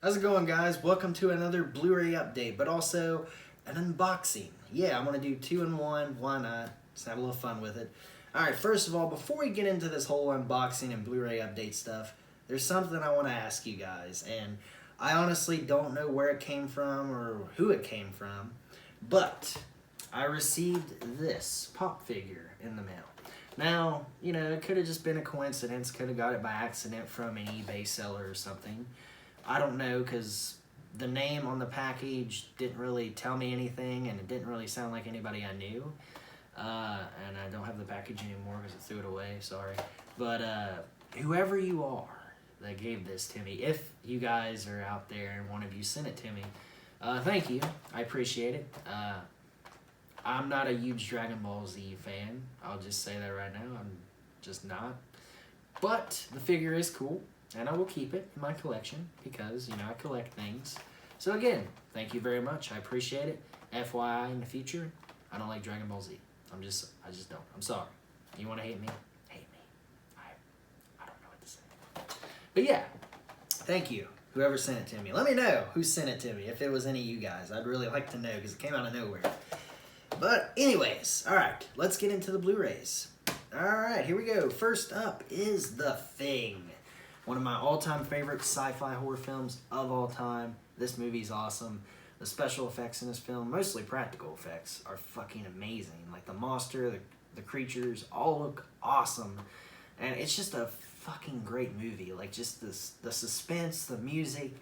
How's it going, guys? Welcome to another Blu-ray update, but also an unboxing. Yeah, I'm going to do two in one. Why not? Just have a little fun with it. Alright, first of all, before we get into this whole unboxing and Blu-ray update stuff, there's something I want to ask you guys, and I honestly don't know where it came from or who it came from, but I received this pop figure in the mail. Now, it could have just been a coincidence, could have got it by accident from an eBay seller or something. I don't know, because the name on the package didn't really tell me anything, and it didn't really sound like anybody I knew. And I don't have the package anymore because I threw it away, sorry. But whoever you are that gave this to me, if you guys are out there and one of you sent it to me, thank you. I appreciate it. I'm not a huge Dragon Ball Z fan. I'll just say that right now. I'm just not. But the figure is cool, and I will keep it in my collection because, I collect things. So again, thank you very much. I appreciate it. FYI, in the future, I don't like Dragon Ball Z. I just don't. I'm sorry. You want to hate me? Hate me. I don't know what to say. But yeah, thank you. Whoever sent it to me. Let me know who sent it to me. If it was any of you guys, I'd really like to know because it came out of nowhere. But anyways, alright, let's get into the Blu-rays. Alright, here we go. First up is The Thing. One of my all-time favorite sci-fi horror films of all time. This movie's awesome. The special effects in this film, mostly practical effects, are fucking amazing. Like the monster, the creatures, all look awesome. And it's just a fucking great movie. Like just the suspense, the music,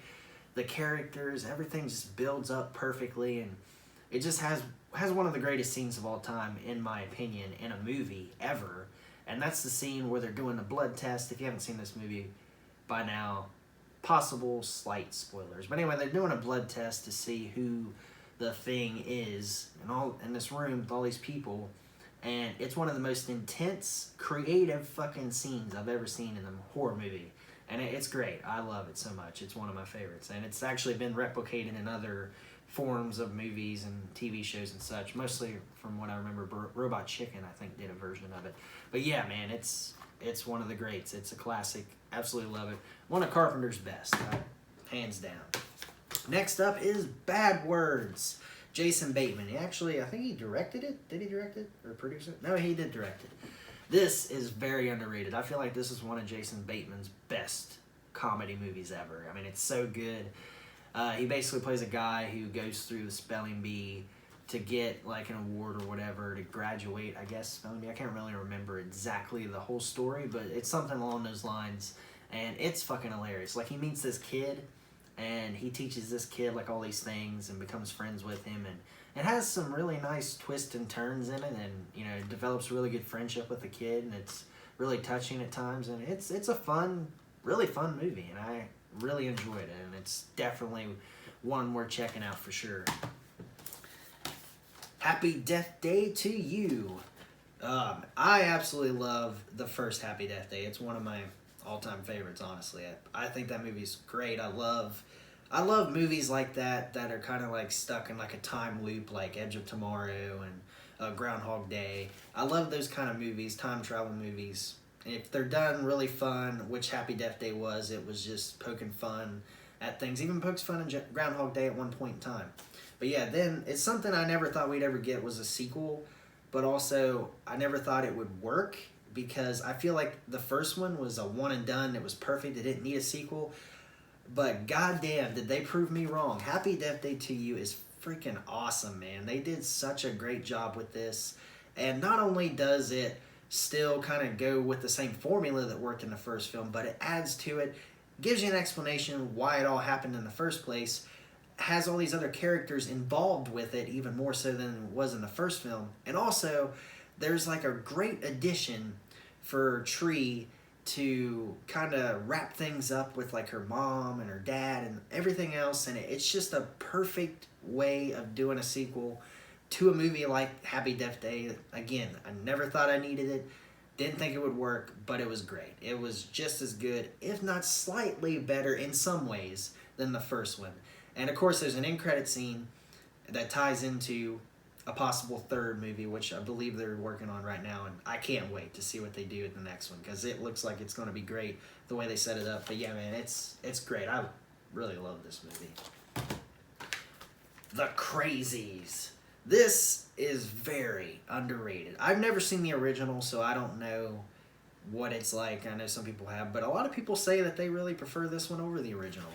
the characters, everything just builds up perfectly, and it just has one of the greatest scenes of all time, in my opinion, in a movie ever. And that's the scene where they're doing the blood test. If you haven't seen this movie by now, possible slight spoilers. But anyway, they're doing a blood test to see who the Thing is, and all in this room with all these people. And it's one of the most intense, creative fucking scenes I've ever seen in a horror movie. And it's great. I love it so much. It's one of my favorites. And it's actually been replicated in other forms of movies and TV shows and such. Mostly, from what I remember, Robot Chicken, I think, did a version of it. But yeah, man, it's one of the greats. It's a classic. Absolutely love it. One of Carpenter's best, hands down. Next up is Bad Words. Jason Bateman. I think he directed it. Did he direct it or produce it? No, he did direct it. This is very underrated. I feel like this is one of Jason Bateman's best comedy movies ever. I mean, it's so good. He basically plays a guy who goes through the spelling bee to get like an award or whatever to graduate, I guess, spelling bee. I can't really remember exactly the whole story, but it's something along those lines, and it's fucking hilarious. Like, he meets this kid, and he teaches this kid like all these things and becomes friends with him, and it has some really nice twists and turns in it, and develops a really good friendship with the kid, and it's really touching at times, and it's a fun, really fun movie, and I really enjoyed it, and it's definitely one worth checking out for sure. Happy Death Day to You. I absolutely love the first Happy Death Day. It's one of my all-time favorites, honestly. I think that movie's great. I love movies like that are kind of like stuck in like a time loop, like Edge of Tomorrow and Groundhog Day. I love those kind of movies, time travel movies. If they're done really fun, which Happy Death Day was, it was just poking fun at things. Even pokes fun in Groundhog Day at one point in time. But yeah, then it's something I never thought we'd ever get was a sequel, but also I never thought it would work because I feel like the first one was a one and done. It was perfect. It didn't need a sequel. But goddamn, did they prove me wrong. Happy Death Day to You is freaking awesome, man. They did such a great job with this. And not only does it still kind of go with the same formula that worked in the first film, but it adds to it, gives you an explanation why it all happened in the first place, has all these other characters involved with it even more so than it was in the first film. And also, there's like a great addition for Tree to kind of wrap things up with like her mom and her dad and everything else, and it's just a perfect way of doing a sequel to a movie like Happy Death Day. Again, I never thought I needed it, didn't think it would work, but it was great. It was just as good, if not slightly better in some ways, than the first one. And of course, there's an end credit scene that ties into a possible third movie, which I believe they're working on right now, and I can't wait to see what they do in the next one, because it looks like it's going to be great the way they set it up. But yeah, man, it's great. really love this movie. The Crazies. This is very underrated. I've never seen the original, so I don't know what it's like. I know some people have, but a lot of people say that they really prefer this one over the original.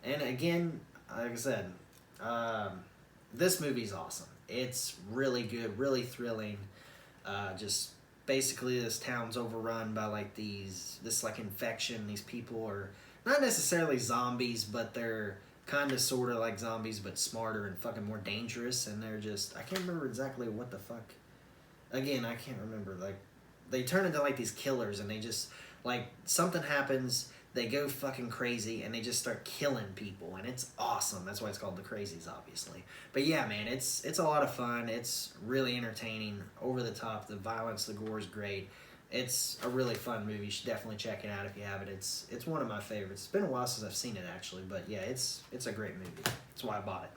And again, like I said, this movie's awesome. It's really good, really thrilling. Just basically this town's overrun by like this like infection. These people are not necessarily zombies, but they're kind of sort of like zombies, but smarter and fucking more dangerous. And they're just, I can't remember exactly what the fuck. Again, I can't remember. Like, they turn into like these killers, and they just, like, something happens, they go fucking crazy, and they just start killing people, and it's awesome. That's why it's called The Crazies, obviously. But yeah, man, it's a lot of fun. It's really entertaining, over the top. The violence, the gore is great. It's a really fun movie. You should definitely check it out if you haven't. It's one of my favorites. It's been a while since I've seen it, actually, but yeah, it's a great movie. That's why I bought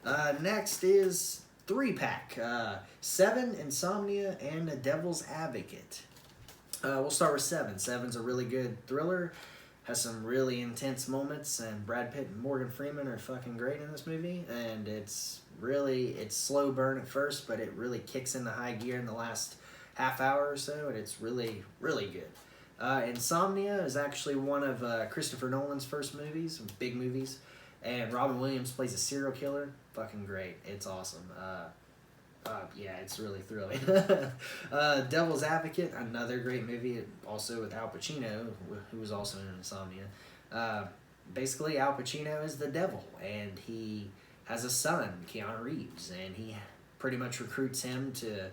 it. Next is 3-pack. 7, Insomnia, and The Devil's Advocate. We'll start with 7. 7's a really good thriller. Has some really intense moments, and Brad Pitt and Morgan Freeman are fucking great in this movie. And it's slow burn at first, but it really kicks into high gear in the last half hour or so, and it's really, really good. Insomnia is actually one of Christopher Nolan's first movies, big movies, and Robin Williams plays a serial killer. Fucking great. It's awesome. Yeah, it's really thrilling. Devil's Advocate, another great movie, also with Al Pacino, who was also in Insomnia. Basically, Al Pacino is the devil, and he has a son, Keanu Reeves, and he pretty much recruits him to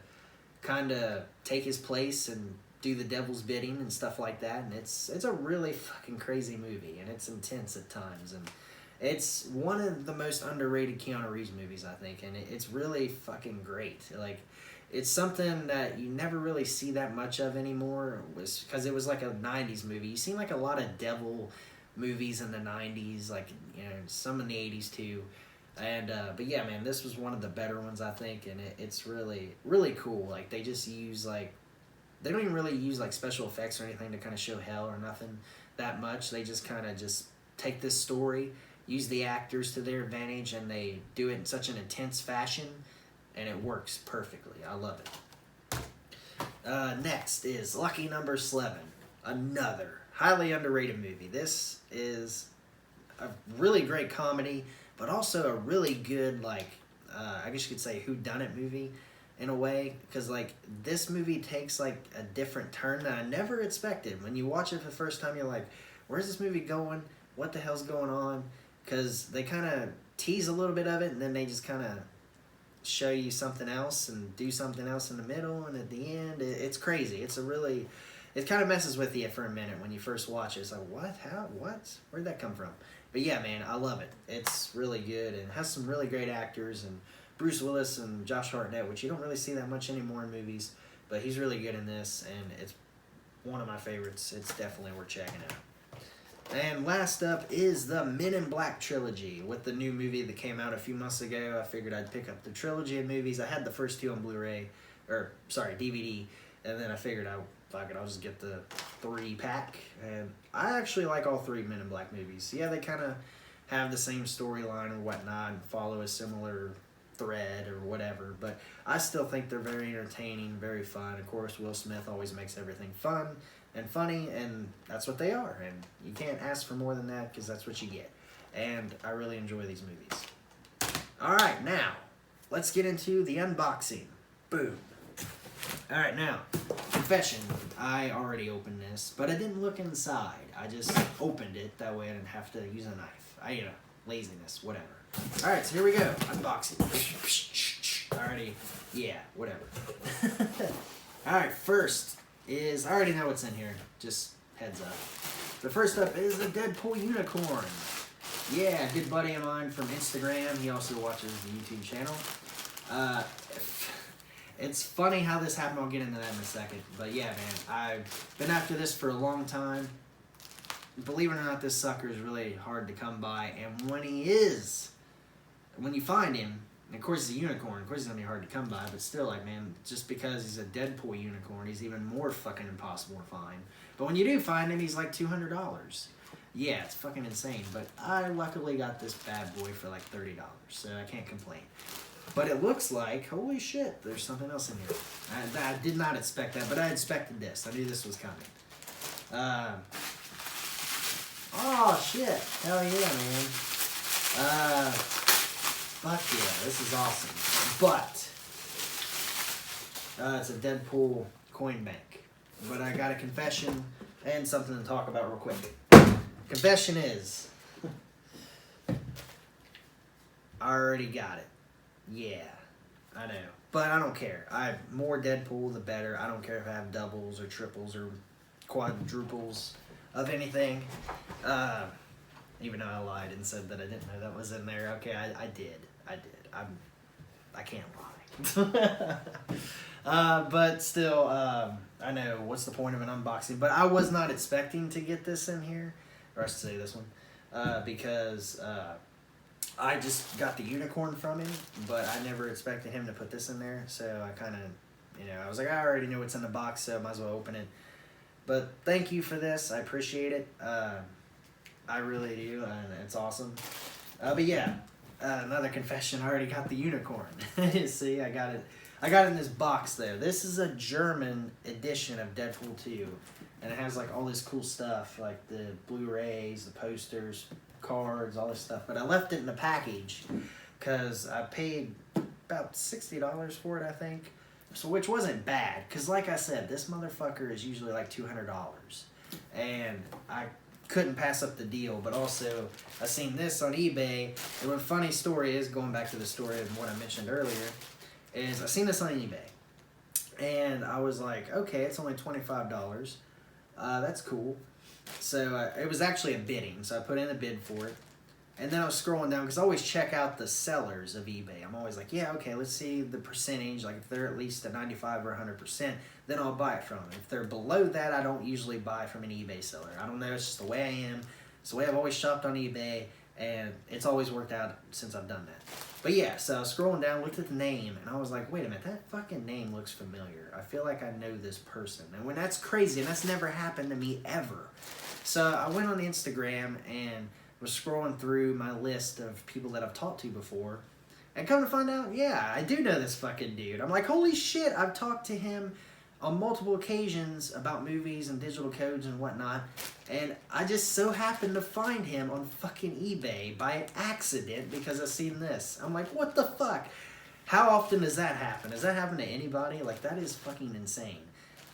kind of take his place and do the devil's bidding and stuff like that. And it's a really fucking crazy movie, and it's intense at times, and it's one of the most underrated Keanu Reeves movies, I think, and it's really fucking great. Like, it's something that you never really see that much of anymore, because it was like a 90s movie. You seen like a lot of devil movies in the 90s, like, you know, some in the 80s too. And but yeah, man, this was one of the better ones, I think, and it's really, really cool. Like, they just use, like, they don't even really use like special effects or anything to kind of show hell or nothing that much. They just kind of just take this story, use the actors to their advantage, and they do it in such an intense fashion, and it works perfectly. I love it. Next is Lucky Number 11, another highly underrated movie. This is a really great comedy, but also a really good, like, I guess you could say whodunit movie in a way, because, like, this movie takes, like, a different turn that I never expected. When you watch it for the first time, you're like, where's this movie going? What the hell's going on? Because they kind of tease a little bit of it, and then they just kind of show you something else and do something else in the middle, and at the end, it's crazy. It kind of messes with you for a minute when you first watch it. It's like, what? How? What? Where'd that come from? But yeah, man, I love it. It's really good, and has some really great actors, and Bruce Willis and Josh Hartnett, which you don't really see that much anymore in movies, but he's really good in this, and it's one of my favorites. It's definitely worth checking out. And last up is the Men in Black trilogy. With the new movie that came out a few months ago, I figured I'd pick up the trilogy of movies. I had the first 2 on Blu-ray, DVD, and then I figured I'll just get the 3-pack. And I actually like all 3 Men in Black movies. Yeah, they kind of have the same storyline or whatnot and follow a similar thread or whatever, but I still think they're very entertaining, very fun. Of course, Will Smith always makes everything fun and funny, and that's what they are, and you can't ask for more than that, because that's what you get. And I really enjoy these movies. Alright, now let's get into the unboxing. Boom. Alright, now, confession, I already opened this, but I didn't look inside. I just opened it, that way I didn't have to use a knife. Laziness, whatever. Alright, so here we go. Unboxing. Alrighty, yeah, whatever. Alright, first is, I already know what's in here, just heads up. The first up is the Deadpool Unicorn. Yeah, a good buddy of mine from Instagram. He also watches the YouTube channel. It's funny how this happened. I'll get into that in a second. But yeah, man, I've been after this for a long time. Believe it or not, this sucker is really hard to come by. And when you find him, and of course he's a unicorn, of course he's gonna be hard to come by, but still, like, man, just because he's a Deadpool unicorn, he's even more fucking impossible to find. But when you do find him, he's like $200. Yeah, it's fucking insane. But I luckily got this bad boy for like $30, so I can't complain. But it looks like, holy shit, there's something else in here. I did not expect that, but I expected this. I knew this was coming. Oh shit, hell yeah, man. Fuck yeah, this is awesome. But it's a Deadpool coin bank. But I got a confession and something to talk about real quick. Confession is, I already got it. Yeah, I know. But I don't care. I have more Deadpool, the better. I don't care if I have doubles or triples or quadruples of anything. Even though I lied and said that I didn't know that was in there. Okay, I did. I can't lie. But still, I know, what's the point of an unboxing? But I was not expecting to get this in here. Or I should say this one. Because I just got the unicorn from him, but I never expected him to put this in there. So I kind of, I was like, I already know what's in the box, so I might as well open it. But thank you for this. I appreciate it. I really do, and it's awesome. But yeah, another confession. I already got the unicorn. See, I got it. I got it in this box there. This is a German edition of Deadpool 2, and it has like all this cool stuff, like the Blu-rays, the posters, cards, all this stuff. But I left it in the package because I paid about $60 for it, I think. So, which wasn't bad, because like I said, this motherfucker is usually like $200, and I couldn't pass up the deal. But also, I seen this on eBay, and the funny story is, going back to the story of what I mentioned earlier, is I seen this on eBay, and I was like, okay, it's only $25, that's cool. So it was actually a bidding, so I put in a bid for it. And then I was scrolling down, because I always check out the sellers of eBay. I'm always like, yeah, okay, let's see the percentage. Like, if they're at least at 95 or 100%, then I'll buy it from them. If they're below that, I don't usually buy from an eBay seller. I don't know, it's just the way I am. It's the way I've always shopped on eBay, and it's always worked out since I've done that. But yeah, so I was scrolling down, looked at the name, and I was like, wait a minute, that fucking name looks familiar. I feel like I know this person. And when that's crazy, and that's never happened to me ever. So I went on Instagram and was scrolling through my list of people that I've talked to before, and come to find out, yeah, I do know this fucking dude. I'm like, holy shit, I've talked to him on multiple occasions about movies and digital codes and whatnot, and I just so happened to find him on fucking eBay by accident because I seen this. I'm like, what the fuck? How often does that happen? Does that happen to anybody? Like, that is fucking insane.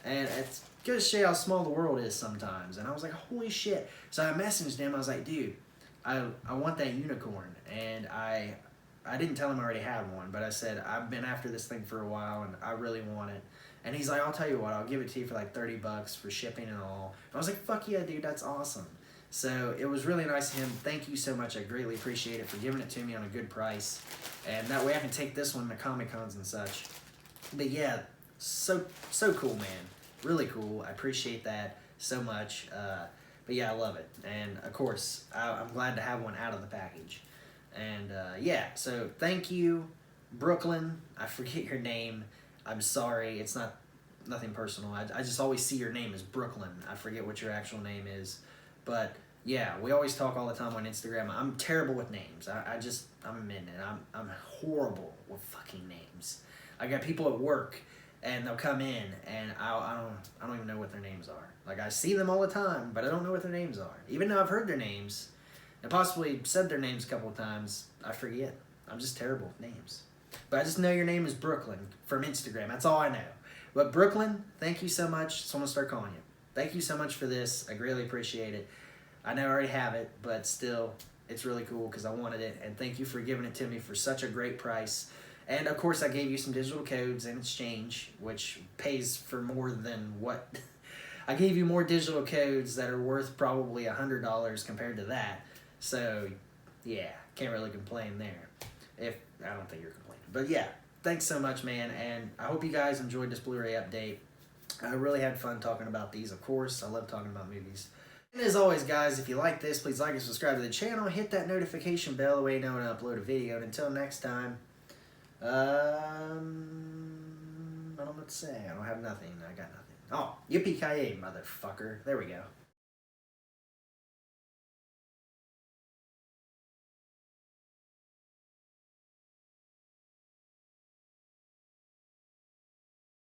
And it's gonna show you how small the world is sometimes. And I was like, holy shit. So I messaged him. I was like, dude, I want that unicorn. And I didn't tell him I already had one, but I said, I've been after this thing for a while, and I really want it. And he's like, I'll tell you what, I'll give it to you for like $30 for shipping and all. And I was like, fuck yeah, dude, that's awesome. So it was really nice of him. Thank you so much. I greatly appreciate it for giving it to me on a good price. And that way I can take this one to Comic-Cons and such. But yeah, so cool, man. Really cool. I appreciate that so much. But yeah, I love it. And of course, I'm glad to have one out of the package. And yeah, so thank you, Brooklyn. I forget your name. I'm sorry. It's nothing personal. I just always see your name as Brooklyn. I forget what your actual name is. But yeah, we always talk all the time on Instagram. I'm terrible with names. I'm admitting it. I'm horrible with fucking names. I got people at work, and they'll come in, and I don't even know what their names are. Like, I see them all the time, but I don't know what their names are. Even though I've heard their names, and possibly said their names a couple of times, I forget. I'm just terrible with names. But I just know your name is Brooklyn from Instagram. That's all I know. But Brooklyn, thank you so much. So I'm going to start calling you. Thank you so much for this. I greatly appreciate it. I know I already have it, but still, it's really cool because I wanted it. And thank you for giving it to me for such a great price. And, of course, I gave you some digital codes in exchange, which pays for more than what... I gave you more digital codes that are worth probably $100 compared to that. So, yeah, can't really complain there. I don't think you're complaining. But, yeah, thanks so much, man. And I hope you guys enjoyed this Blu-ray update. I really had fun talking about these, of course. I love talking about movies. And as always, guys, if you like this, please like and subscribe to the channel. Hit that notification bell the way you know when I upload a video. And until next time, I don't know what to say. I don't have nothing. I got nothing. Oh, yippee-ki-yay, motherfucker. There we go.